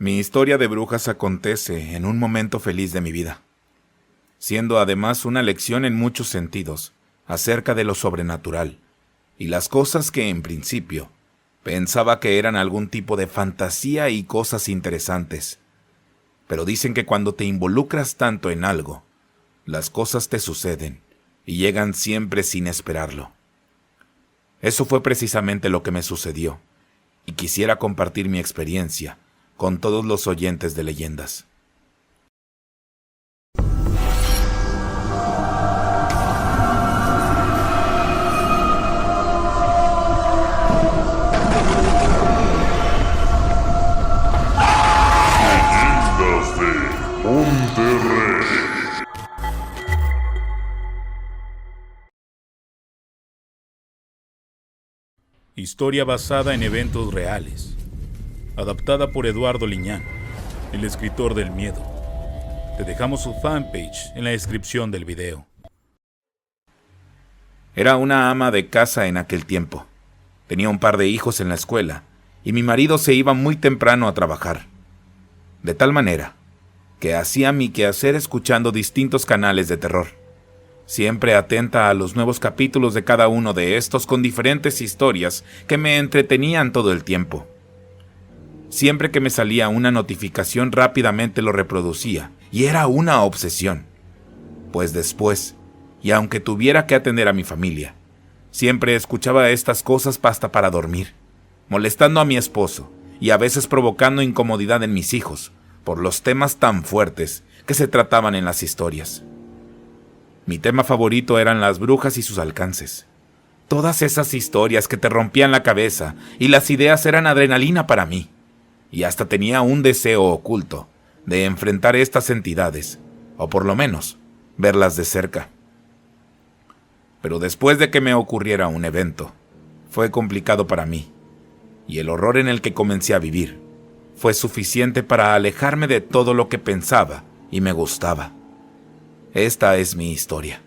Mi historia de brujas acontece en un momento feliz de mi vida, siendo además una lección en muchos sentidos acerca de lo sobrenatural y las cosas que en principio pensaba que eran algún tipo de fantasía y cosas interesantes. Pero dicen que cuando te involucras tanto en algo, las cosas te suceden y llegan siempre sin esperarlo. Eso fue precisamente lo que me sucedió, y quisiera compartir mi experiencia con todos los oyentes de leyendas. Leyendas de Monterrey. Historia basada en eventos reales. Adaptada por Eduardo Liñán, el escritor del miedo. Te dejamos su fanpage en la descripción del video. Era una ama de casa en aquel tiempo. Tenía un par de hijos en la escuela y mi marido se iba muy temprano a trabajar. De tal manera que hacía mi quehacer escuchando distintos canales de terror, siempre atenta a los nuevos capítulos de cada uno de estos con diferentes historias que me entretenían todo el tiempo. Siempre que me salía una notificación rápidamente lo reproducía, y era una obsesión. Pues después, y aunque tuviera que atender a mi familia, siempre escuchaba estas cosas hasta para dormir, molestando a mi esposo, y a veces provocando incomodidad en mis hijos, por los temas tan fuertes que se trataban en las historias. Mi tema favorito eran las brujas y sus alcances. Todas esas historias que te rompían la cabeza, y las ideas eran adrenalina para mí. Y hasta tenía un deseo oculto de enfrentar estas entidades, o por lo menos, verlas de cerca. Pero después de que me ocurriera un evento, fue complicado para mí, y el horror en el que comencé a vivir fue suficiente para alejarme de todo lo que pensaba y me gustaba. Esta es mi historia.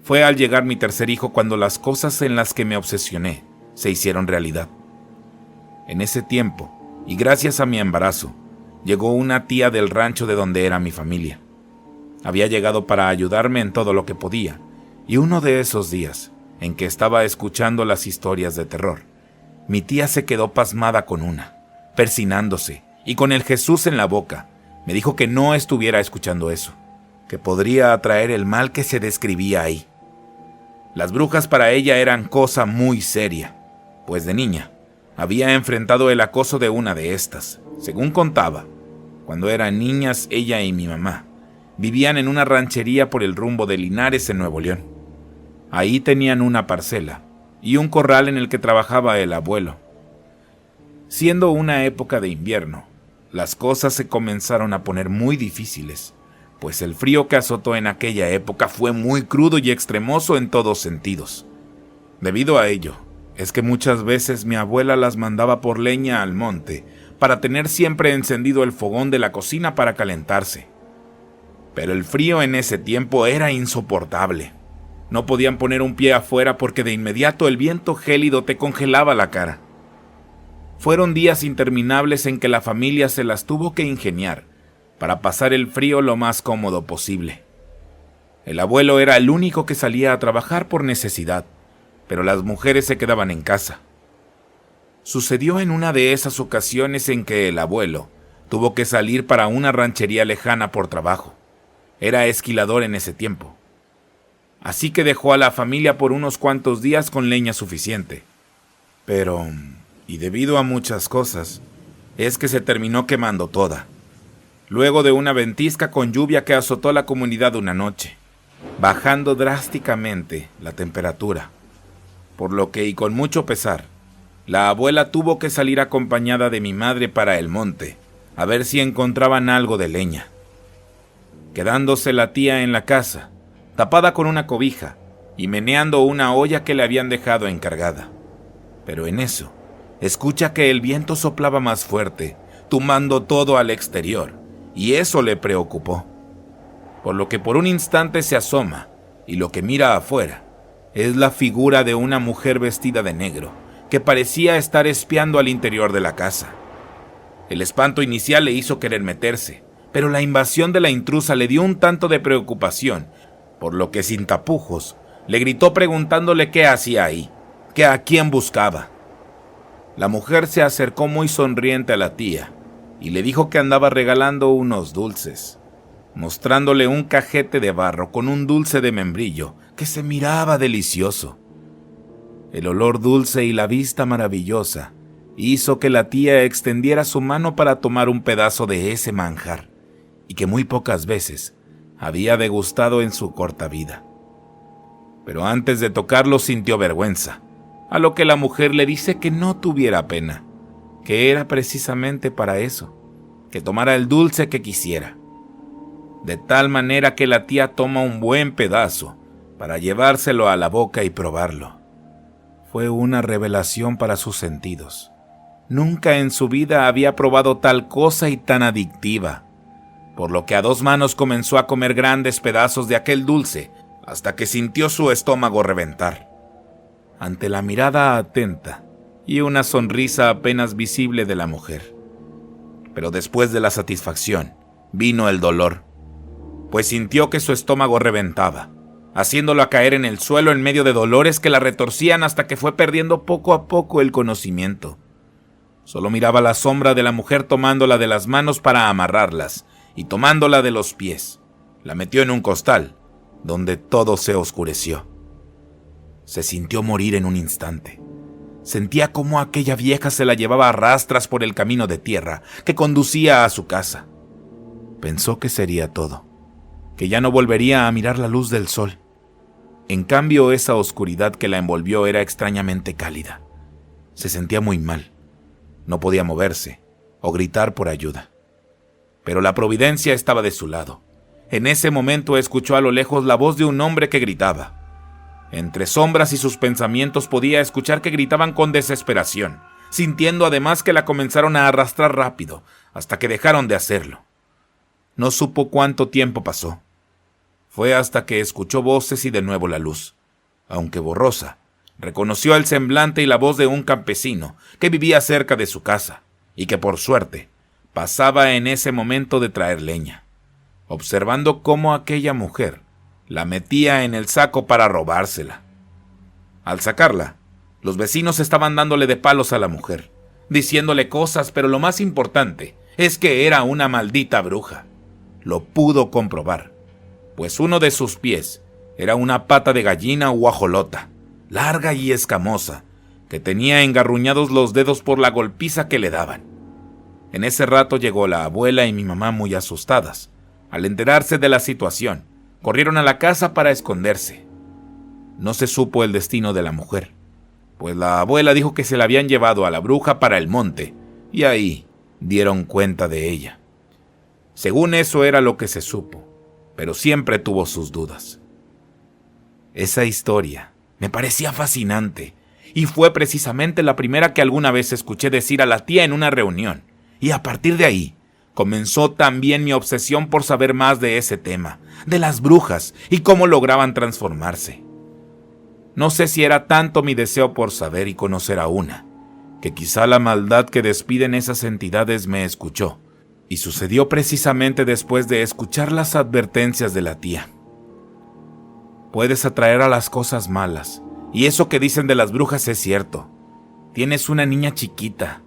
Fue al llegar mi tercer hijo cuando las cosas en las que me obsesioné se hicieron realidad. En ese tiempo, y gracias a mi embarazo, llegó una tía del rancho de donde era mi familia. Había llegado para ayudarme en todo lo que podía, y uno de esos días, en que estaba escuchando las historias de terror, mi tía se quedó pasmada con una, persinándose, y con el Jesús en la boca, me dijo que no estuviera escuchando eso, que podría atraer el mal que se describía ahí. Las brujas para ella eran cosa muy seria, pues de niña, había enfrentado el acoso de una de estas. Según contaba, cuando eran niñas, ella y mi mamá vivían en una ranchería por el rumbo de Linares en Nuevo León. Ahí tenían una parcela y un corral en el que trabajaba el abuelo. Siendo una época de invierno, las cosas se comenzaron a poner muy difíciles, pues el frío que azotó en aquella época fue muy crudo y extremoso en todos sentidos. Debido a ello, es que muchas veces mi abuela las mandaba por leña al monte para tener siempre encendido el fogón de la cocina para calentarse. Pero el frío en ese tiempo era insoportable. No podían poner un pie afuera porque de inmediato el viento gélido te congelaba la cara. Fueron días interminables en que la familia se las tuvo que ingeniar para pasar el frío lo más cómodo posible. El abuelo era el único que salía a trabajar por necesidad, pero las mujeres se quedaban en casa. Sucedió en una de esas ocasiones en que el abuelo tuvo que salir para una ranchería lejana por trabajo. Era esquilador en ese tiempo. Así que dejó a la familia por unos cuantos días con leña suficiente. Pero, y debido a muchas cosas, es que se terminó quemando toda. Luego de una ventisca con lluvia que azotó la comunidad una noche, bajando drásticamente la temperatura. Por lo que, y con mucho pesar, la abuela tuvo que salir acompañada de mi madre para el monte, a ver si encontraban algo de leña. Quedándose la tía en la casa, tapada con una cobija, y meneando una olla que le habían dejado encargada. Pero en eso, escucha que el viento soplaba más fuerte, tumbando todo al exterior, y eso le preocupó. Por lo que por un instante se asoma, y lo que mira afuera es la figura de una mujer vestida de negro, que parecía estar espiando al interior de la casa. El espanto inicial le hizo querer meterse, pero la invasión de la intrusa le dio un tanto de preocupación, por lo que sin tapujos le gritó preguntándole qué hacía ahí, que a quién buscaba. La mujer se acercó muy sonriente a la tía y le dijo que andaba regalando unos dulces, mostrándole un cajete de barro con un dulce de membrillo que se miraba delicioso. El olor dulce y la vista maravillosa hizo que la tía extendiera su mano para tomar un pedazo de ese manjar, y que muy pocas veces había degustado en su corta vida. Pero antes de tocarlo sintió vergüenza, a lo que la mujer le dice que no tuviera pena, que era precisamente para eso, que tomara el dulce que quisiera. De tal manera que la tía toma un buen pedazo para llevárselo a la boca y probarlo. Fue una revelación para sus sentidos. Nunca en su vida había probado tal cosa y tan adictiva, por lo que a dos manos comenzó a comer grandes pedazos de aquel dulce hasta que sintió su estómago reventar. Ante la mirada atenta y una sonrisa apenas visible de la mujer. Pero después de la satisfacción vino el dolor, pues sintió que su estómago reventaba, haciéndola caer en el suelo en medio de dolores que la retorcían hasta que fue perdiendo poco a poco el conocimiento. Solo miraba la sombra de la mujer tomándola de las manos para amarrarlas y tomándola de los pies. La metió en un costal, donde todo se oscureció. Se sintió morir en un instante. Sentía cómo aquella vieja se la llevaba a rastras por el camino de tierra que conducía a su casa. Pensó que sería todo, que ya no volvería a mirar la luz del sol. En cambio, esa oscuridad que la envolvió era extrañamente cálida. Se sentía muy mal. No podía moverse o gritar por ayuda. Pero la providencia estaba de su lado. En ese momento escuchó a lo lejos la voz de un hombre que gritaba. Entre sombras y sus pensamientos podía escuchar que gritaban con desesperación, sintiendo además que la comenzaron a arrastrar rápido, hasta que dejaron de hacerlo. No supo cuánto tiempo pasó. Fue hasta que escuchó voces y de nuevo la luz, aunque borrosa. Reconoció el semblante y la voz de un campesino que vivía cerca de su casa y que, por suerte, pasaba en ese momento de traer leña, observando cómo aquella mujer la metía en el saco para robársela. Al sacarla, los vecinos estaban dándole de palos a la mujer, diciéndole cosas, pero lo más importante es que era una maldita bruja. Lo pudo comprobar, pues uno de sus pies era una pata de gallina o ajolota, larga y escamosa, que tenía engarruñados los dedos por la golpiza que le daban. En ese rato llegó la abuela y mi mamá muy asustadas. Al enterarse de la situación, corrieron a la casa para esconderse. No se supo el destino de la mujer, pues la abuela dijo que se la habían llevado a la bruja para el monte, y ahí dieron cuenta de ella. Según eso era lo que se supo, pero siempre tuvo sus dudas. Esa historia me parecía fascinante, y fue precisamente la primera que alguna vez escuché decir a la tía en una reunión, y a partir de ahí comenzó también mi obsesión por saber más de ese tema, de las brujas y cómo lograban transformarse. No sé si era tanto mi deseo por saber y conocer a una, que quizá la maldad que despiden esas entidades me escuchó, y sucedió precisamente después de escuchar las advertencias de la tía. Puedes atraer a las cosas malas, y eso que dicen de las brujas es cierto. Tienes una niña chiquita,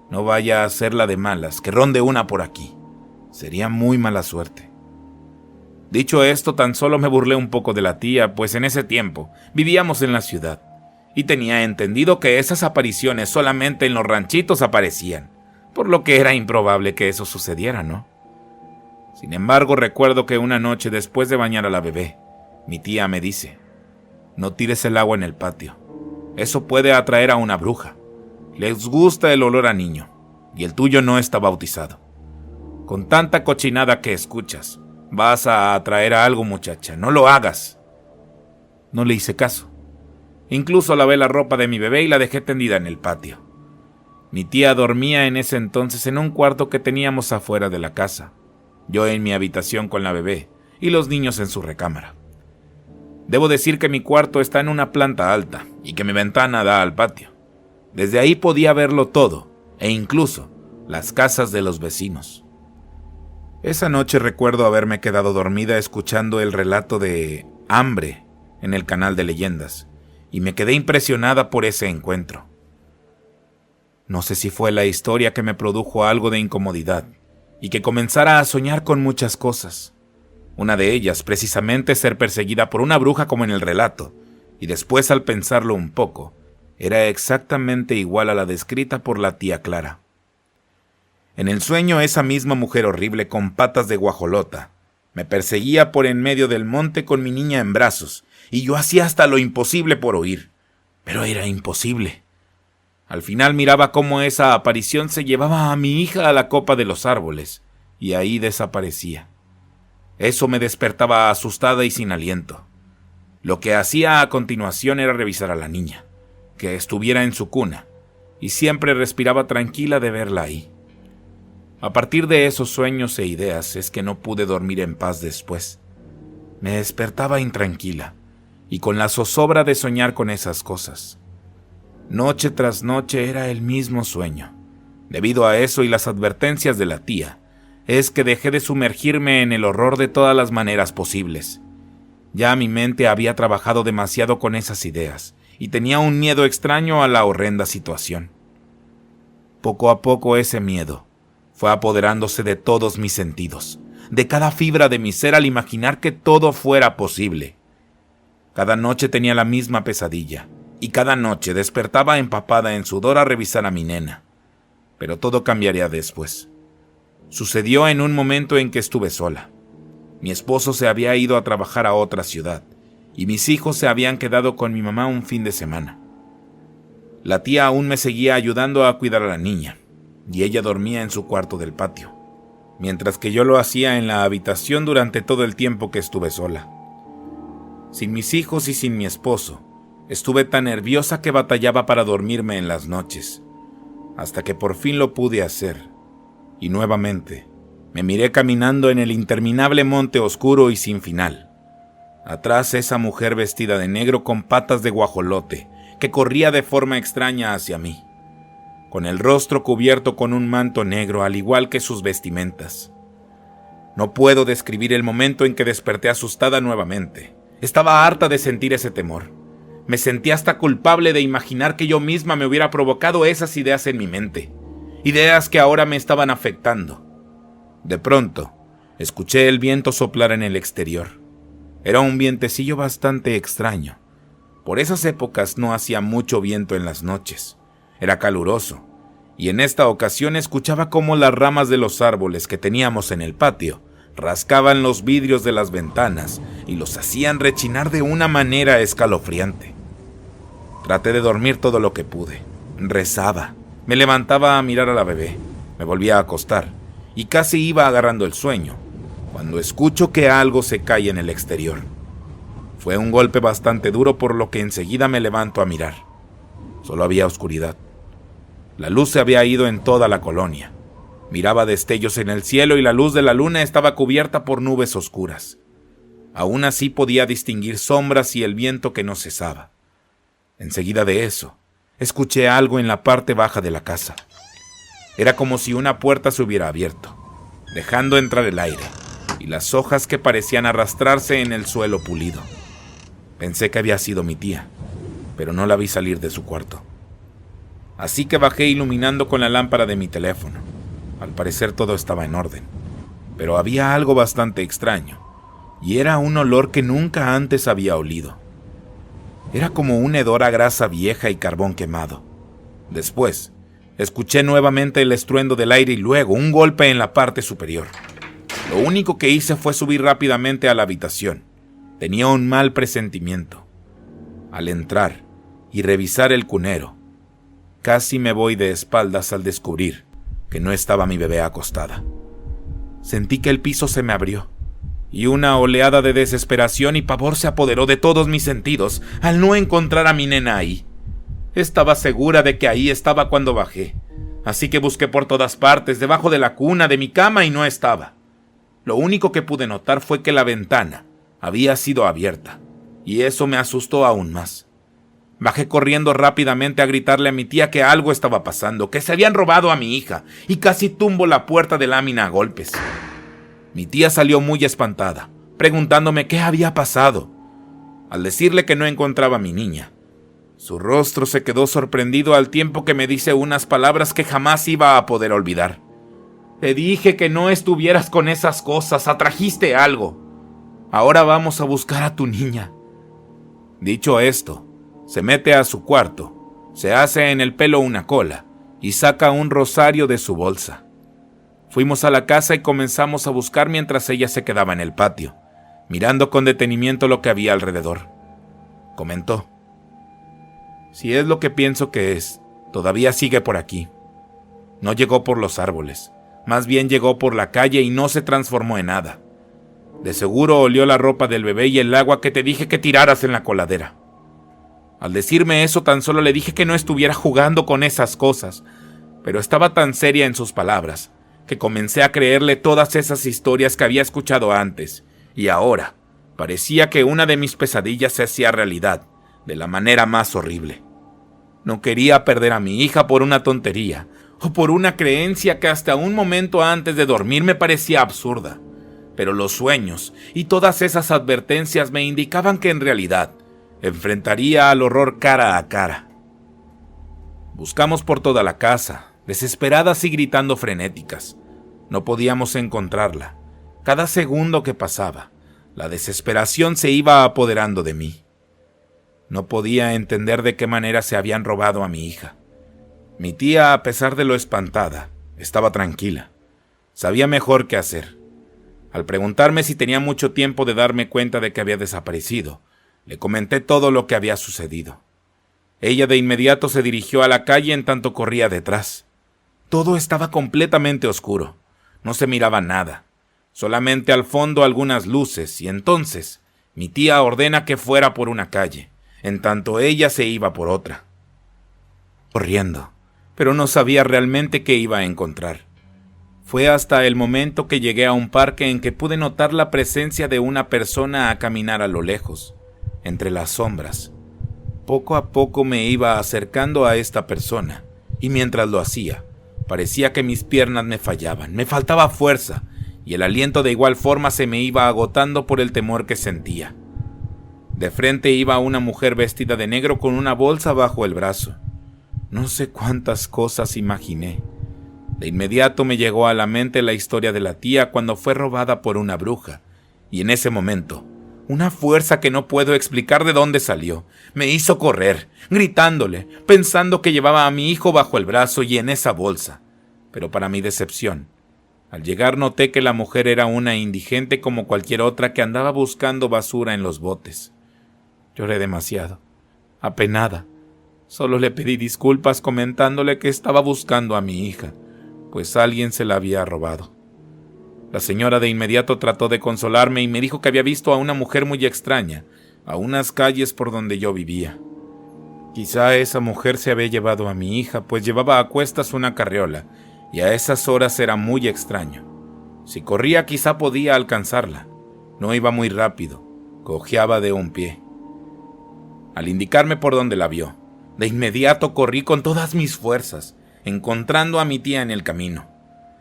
no vaya a hacerla de malas, que ronde una por aquí. Sería muy mala suerte. Dicho esto, tan solo me burlé un poco de la tía, pues en ese tiempo vivíamos en la ciudad, y tenía entendido que esas apariciones solamente en los ranchitos aparecían, por lo que era improbable que eso sucediera, ¿no? Sin embargo, recuerdo que una noche después de bañar a la bebé, mi tía me dice: no tires el agua en el patio, eso puede atraer a una bruja. Les gusta el olor a niño, y el tuyo no está bautizado. Con tanta cochinada que escuchas, vas a atraer a algo, muchacha, no lo hagas. No le hice caso. Incluso lavé la ropa de mi bebé y la dejé tendida en el patio. Mi tía dormía en ese entonces en un cuarto que teníamos afuera de la casa, yo en mi habitación con la bebé y los niños en su recámara. Debo decir que mi cuarto está en una planta alta y que mi ventana da al patio. Desde ahí podía verlo todo, e incluso las casas de los vecinos. Esa noche recuerdo haberme quedado dormida escuchando el relato de Hambre en el canal de leyendas, y me quedé impresionada por ese encuentro. No sé si fue la historia que me produjo algo de incomodidad, y que comenzara a soñar con muchas cosas. Una de ellas, precisamente, ser perseguida por una bruja como en el relato, y después, al pensarlo un poco, era exactamente igual a la descrita por la tía Clara. En el sueño, esa misma mujer horrible con patas de guajolota me perseguía por en medio del monte con mi niña en brazos, y yo hacía hasta lo imposible por huir, pero era imposible. Al final miraba cómo esa aparición se llevaba a mi hija a la copa de los árboles, y ahí desaparecía. Eso me despertaba asustada y sin aliento. Lo que hacía a continuación era revisar a la niña, que estuviera en su cuna, y siempre respiraba tranquila de verla ahí. A partir de esos sueños e ideas es que no pude dormir en paz después. Me despertaba intranquila, y con la zozobra de soñar con esas cosas. Noche tras noche era el mismo sueño. Debido a eso y las advertencias de la tía, es que dejé de sumergirme en el horror de todas las maneras posibles. Ya mi mente había trabajado demasiado con esas ideas, y tenía un miedo extraño a la horrenda situación. Poco a poco ese miedo fue apoderándose de todos mis sentidos, de cada fibra de mi ser al imaginar que todo fuera posible. Cada noche tenía la misma pesadilla, y cada noche despertaba empapada en sudor a revisar a mi nena. Pero todo cambiaría después. Sucedió en un momento en que estuve sola. Mi esposo se había ido a trabajar a otra ciudad, y mis hijos se habían quedado con mi mamá un fin de semana. La tía aún me seguía ayudando a cuidar a la niña, y ella dormía en su cuarto del patio, mientras que yo lo hacía en la habitación durante todo el tiempo que estuve sola. Sin mis hijos y sin mi esposo, estuve tan nerviosa que batallaba para dormirme en las noches, hasta que por fin lo pude hacer, y nuevamente me miré caminando en el interminable monte oscuro y sin final. Atrás esa mujer vestida de negro con patas de guajolote, que corría de forma extraña hacia mí, con el rostro cubierto con un manto negro al igual que sus vestimentas. No puedo describir el momento en que desperté asustada nuevamente. Estaba harta de sentir ese temor. Me sentí hasta culpable de imaginar que yo misma me hubiera provocado esas ideas en mi mente, ideas que ahora me estaban afectando. De pronto, escuché el viento soplar en el exterior. Era un vientecillo bastante extraño. Por esas épocas no hacía mucho viento en las noches. Era caluroso, y en esta ocasión escuchaba cómo las ramas de los árboles que teníamos en el patio rascaban los vidrios de las ventanas y los hacían rechinar de una manera escalofriante. Traté de dormir todo lo que pude. Rezaba, me levantaba a mirar a la bebé, me volvía a acostar, y casi iba agarrando el sueño, cuando escucho que algo se cae en el exterior. Fue un golpe bastante duro, por lo que enseguida me levanto a mirar. Solo había oscuridad. La luz se había ido en toda la colonia. Miraba destellos en el cielo y la luz de la luna estaba cubierta por nubes oscuras. Aún así podía distinguir sombras y el viento que no cesaba. Enseguida de eso, escuché algo en la parte baja de la casa. Era como si una puerta se hubiera abierto, dejando entrar el aire y las hojas que parecían arrastrarse en el suelo pulido. Pensé que había sido mi tía, pero no la vi salir de su cuarto. Así que bajé iluminando con la lámpara de mi teléfono. Al parecer todo estaba en orden, pero había algo bastante extraño, y era un olor que nunca antes había olido. Era como un hedor a grasa vieja y carbón quemado. Después, escuché nuevamente el estruendo del aire y luego un golpe en la parte superior. Lo único que hice fue subir rápidamente a la habitación. Tenía un mal presentimiento. Al entrar y revisar el cunero, casi me voy de espaldas al descubrir que no estaba mi bebé acostada. Sentí que el piso se me abrió, y una oleada de desesperación y pavor se apoderó de todos mis sentidos al no encontrar a mi nena ahí. Estaba segura de que ahí estaba cuando bajé, así que busqué por todas partes, debajo de la cuna, de mi cama, y no estaba. Lo único que pude notar fue que la ventana había sido abierta, y eso me asustó aún más. Bajé corriendo rápidamente a gritarle a mi tía que algo estaba pasando, que se habían robado a mi hija, y casi tumbo la puerta de lámina a golpes. Mi tía salió muy espantada, preguntándome qué había pasado. Al decirle que no encontraba a mi niña, su rostro se quedó sorprendido al tiempo que me dice unas palabras que jamás iba a poder olvidar. Te dije que no estuvieras con esas cosas, atrajiste algo. Ahora vamos a buscar a tu niña. Dicho esto, se mete a su cuarto, se hace en el pelo una cola y saca un rosario de su bolsa. Fuimos a la casa y comenzamos a buscar mientras ella se quedaba en el patio, mirando con detenimiento lo que había alrededor. Comentó: si es lo que pienso que es, todavía sigue por aquí. No llegó por los árboles, más bien llegó por la calle y no se transformó en nada. De seguro olió la ropa del bebé y el agua que te dije que tiraras en la coladera. Al decirme eso, tan solo le dije que no estuviera jugando con esas cosas, pero estaba tan seria en sus palabras que comencé a creerle todas esas historias que había escuchado antes, y ahora parecía que una de mis pesadillas se hacía realidad, de la manera más horrible. No quería perder a mi hija por una tontería, o por una creencia que hasta un momento antes de dormir me parecía absurda, pero los sueños y todas esas advertencias me indicaban que en realidad enfrentaría al horror cara a cara. Buscamos por toda la casa, desesperadas y gritando frenéticas. No podíamos encontrarla. Cada segundo que pasaba, la desesperación se iba apoderando de mí. No podía entender de qué manera se habían robado a mi hija. Mi tía, a pesar de lo espantada, estaba tranquila. Sabía mejor qué hacer. Al preguntarme si tenía mucho tiempo de darme cuenta de que había desaparecido, le comenté todo lo que había sucedido. Ella de inmediato se dirigió a la calle en tanto corría detrás. Todo estaba completamente oscuro. No se miraba nada. Solamente al fondo algunas luces, y entonces mi tía ordena que fuera por una calle, en tanto ella se iba por otra. Corriendo, pero no sabía realmente qué iba a encontrar. Fue hasta el momento que llegué a un parque en que pude notar la presencia de una persona a caminar a lo lejos, entre las sombras. Poco a poco me iba acercando a esta persona, y mientras lo hacía, parecía que mis piernas me fallaban, me faltaba fuerza, y el aliento de igual forma se me iba agotando por el temor que sentía. De frente iba una mujer vestida de negro con una bolsa bajo el brazo. No sé cuántas cosas imaginé. De inmediato me llegó a la mente la historia de la tía cuando fue robada por una bruja, y en ese momento, una fuerza que no puedo explicar de dónde salió, me hizo correr, gritándole, pensando que llevaba a mi hijo bajo el brazo y en esa bolsa. Pero para mi decepción, al llegar noté que la mujer era una indigente como cualquier otra que andaba buscando basura en los botes. Lloré demasiado, apenada. Solo le pedí disculpas comentándole que estaba buscando a mi hija, pues alguien se la había robado. La señora de inmediato trató de consolarme y me dijo que había visto a una mujer muy extraña, a unas calles por donde yo vivía. Quizá esa mujer se había llevado a mi hija, pues llevaba a cuestas una carriola, y a esas horas era muy extraño. Si corría quizá podía alcanzarla. No iba muy rápido, cojeaba de un pie. Al indicarme por donde la vio, de inmediato corrí con todas mis fuerzas, encontrando a mi tía en el camino.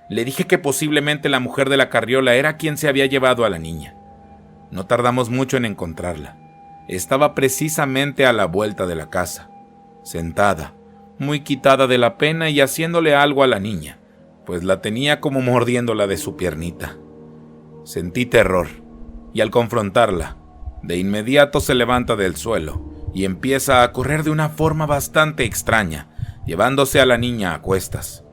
Le dije que posiblemente la mujer de la carriola era quien se había llevado a la niña. No tardamos mucho en encontrarla. Estaba precisamente a la vuelta de la casa, sentada, muy quitada de la pena y haciéndole algo a la niña, pues la tenía como mordiéndola de su piernita. Sentí terror, y al confrontarla, de inmediato se levanta del suelo y empieza a correr de una forma bastante extraña, llevándose a la niña a cuestas.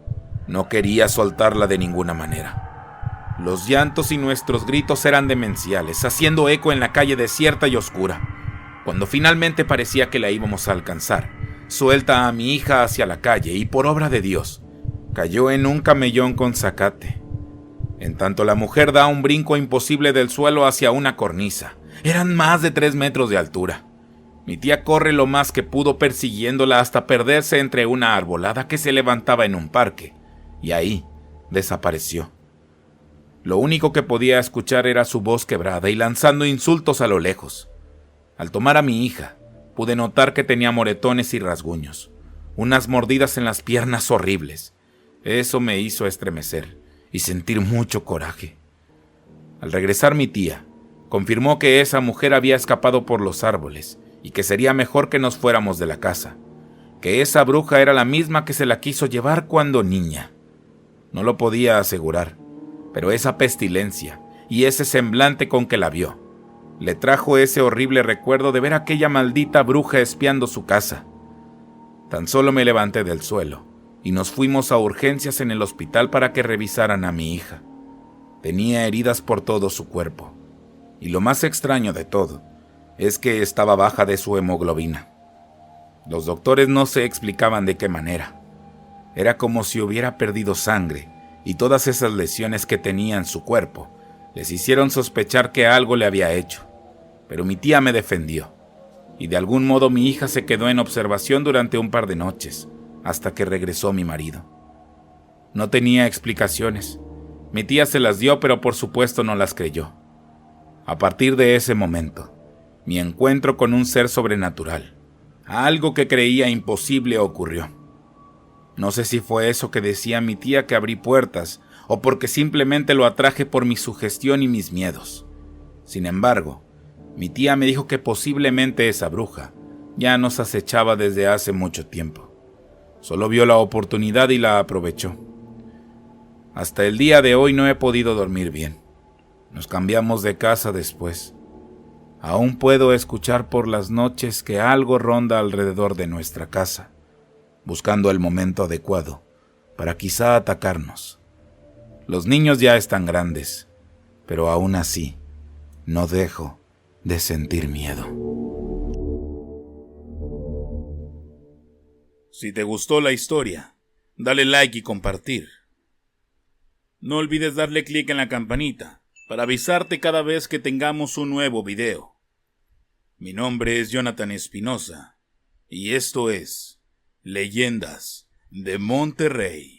No quería soltarla de ninguna manera. Los llantos y nuestros gritos eran demenciales, haciendo eco en la calle desierta y oscura. Cuando finalmente parecía que la íbamos a alcanzar, suelta a mi hija hacia la calle y, por obra de Dios, cayó en un camellón con zacate. En tanto la mujer da un brinco imposible del suelo hacia una cornisa. Eran más de 3 metros de altura. Mi tía corre lo más que pudo persiguiéndola hasta perderse entre una arbolada que se levantaba en un parque, y ahí desapareció. Lo único que podía escuchar era su voz quebrada y lanzando insultos a lo lejos. Al tomar a mi hija, pude notar que tenía moretones y rasguños, unas mordidas en las piernas horribles. Eso me hizo estremecer y sentir mucho coraje. Al regresar mi tía, confirmó que esa mujer había escapado por los árboles y que sería mejor que nos fuéramos de la casa, que esa bruja era la misma que se la quiso llevar cuando niña. No lo podía asegurar, pero esa pestilencia y ese semblante con que la vio le trajo ese horrible recuerdo de ver a aquella maldita bruja espiando su casa. Tan solo me levanté del suelo y nos fuimos a urgencias en el hospital para que revisaran a mi hija. Tenía heridas por todo su cuerpo, y lo más extraño de todo es que estaba baja de su hemoglobina. Los doctores no se explicaban de qué manera. Era como si hubiera perdido sangre, y todas esas lesiones que tenía en su cuerpo les hicieron sospechar que algo le había hecho. Pero mi tía me defendió, y de algún modo mi hija se quedó en observación durante un par de noches, hasta que regresó mi marido. No tenía explicaciones. Mi tía se las dio, pero por supuesto no las creyó. A partir de ese momento, mi encuentro con un ser sobrenatural, algo que creía imposible, ocurrió. No sé si fue eso que decía mi tía que abrí puertas, o porque simplemente lo atraje por mi sugestión y mis miedos. Sin embargo, mi tía me dijo que posiblemente esa bruja ya nos acechaba desde hace mucho tiempo. Solo vio la oportunidad y la aprovechó. Hasta el día de hoy no he podido dormir bien. Nos cambiamos de casa después. Aún puedo escuchar por las noches que algo ronda alrededor de nuestra casa, buscando el momento adecuado para quizá atacarnos. Los niños ya están grandes, pero aún así no dejo de sentir miedo. Si te gustó la historia, dale like y compartir. No olvides darle clic en la campanita para avisarte cada vez que tengamos un nuevo video. Mi nombre es Jonathan Espinosa y esto es Leyendas de Monterrey.